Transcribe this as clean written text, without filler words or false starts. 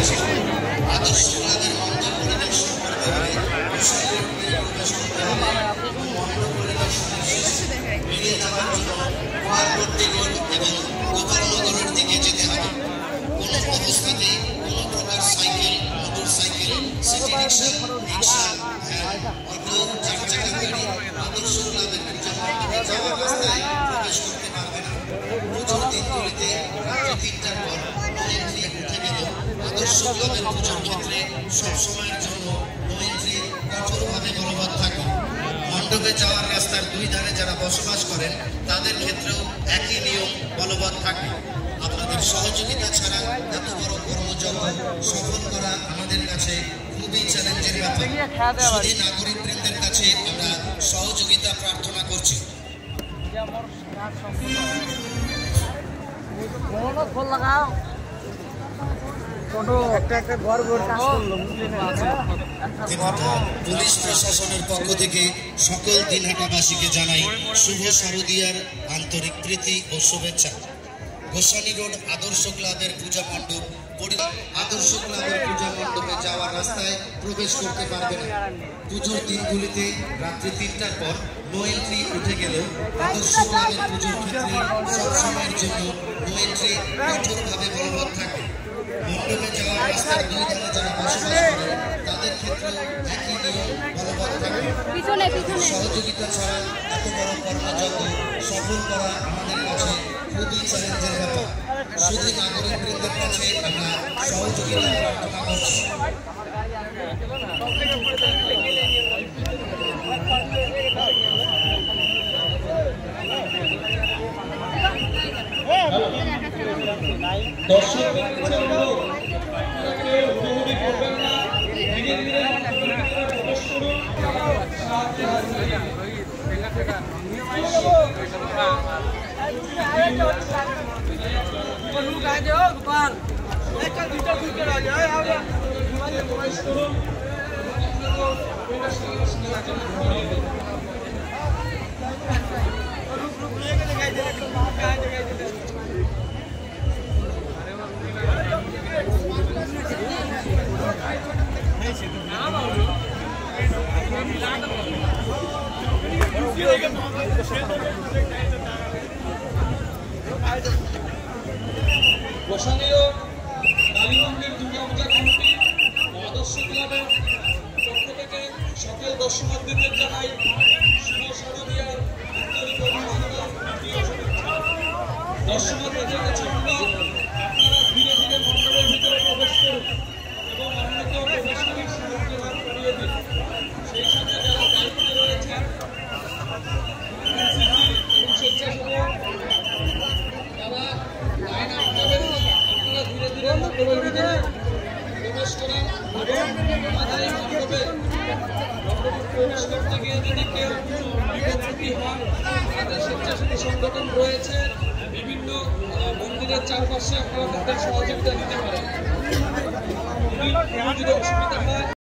যাচ্ছে। আদর্শ ক্লাবের মন্দির পরিদর্শন করতে হলে প্রবেশ করতে হবে এবং মন্দির পরিদর্শনের শেষে বেরিয়ে যাওয়ার জন্য গোয়ালপট্টিগড় এবং গোপালনগরের দিকে যেতে হবে। কোনো অবস্থাতেই কোনো প্রকার সাইকেল, মোটর সাইকেল, সিটি রিক্সা, ভ্যান, অটো, চার চাকা গাড়ি আদর্শ ক্লাবের পূজা মণ্ডপে যাওয়ার রাস্তায় প্রবেশ করতে পারবে না। পুজোর দিনগুলিতে রাত্রি ৩টার পর নো এন্ট্রি উঠে গেলেও আদর্শ ক্লাবের পুজোর ক্ষেত্রে সবসময়ের জন্য নো এন্ট্রি কঠোরভাবে বলবৎ থাকে। মণ্ডপে যাওয়ার রাস্তার দুই ধারে যারা বসবাস করেন তাদের ক্ষেত্রেও একই নিয়ম বলবৎ থাকে। আপনাদের সহযোগিতা ছাড়া এত বড় কর্মযজ্ঞ সফল করা আমাদের কাছে খুবই চ্যালেঞ্জের ব্যাপার। শুধু নাগরিকবৃন্দের কাছে আমরা সহযোগিতা প্রার্থনা করছি। পুলিশ প্রশাসনের পক্ষ থেকে সকল দিনহাটাবাসীকে জানাই শুভ শারদীয়ার আন্তরিক প্রীতি ও শুভেচ্ছা। গোসানি রোড আদর্শ ক্লাবের পূজা মণ্ডপ আদর্শ ক্লাবের পূজা মণ্ডপে যাওয়ার রাস্তায় প্রবেশ করতে পারবে না। পুজোর দিনগুলিতে রাত্রি ৩টার পর নো এন্ট্রি উঠে গেলেও আদর্শ ক্লাবের পুজোর ক্ষেত্রে সবসময়ের জন্য নো এন্ট্রি কঠোরভাবে বলবৎ থাকে। মণ্ডপে যাওয়ার রাস্তার দুই ধারে যারা বসবাস করে তাদের ক্ষেত্রে একই নিয়ম বলবৎ থাকে। সহযোগিতা ছাড়া এত বড় কর্মযজ্ঞ সফল করা আমাদের কাছে খুবই চ্যালেঞ্জের ব্যাপার। শুধু নাগরিকবৃন্দের কাছে আমরা সহযোগিতা প্রার্থনা করছি। গোসানীয় কালীমন্দির দুর্গাপূজা কমিটি আদর্শ ক্লাবের পক্ষ থেকে সকল দর্শনার্থীদের জানাই শুভ শারদীয়ার আন্তরিক অভিনন্দন, প্রীতি ও শুভেচ্ছা। দর্শনার্থীদের কাছে অনুরোধ, আপনারা ধীরে ধীরে মণ্ডপের ভিতরে প্রবেশ করুন এবং অন্যকেও প্রবেশ করার সুযোগ লাভ করিয়ে দিন। সেই সাথে যারা দায়িত্বে রয়েছেন এবং স্বেচ্ছাসেবক তারা লাইন আপ করবেন। আপনারা ধীরে ধীরে মণ্ডপের ভিতরে প্রবেশ করেন এবং মাঝারি মণ্ডপে প্রবেশ করতে গিয়ে যদি কেউ বিপত্তি হন, তাদের স্বেচ্ছাসেবী সংগঠন রয়েছে বিভিন্ন মন্দিরের চারপাশে, আপনারা তাদের সহযোগিতা নিতে পারেন। যদি অসুবিধা হয়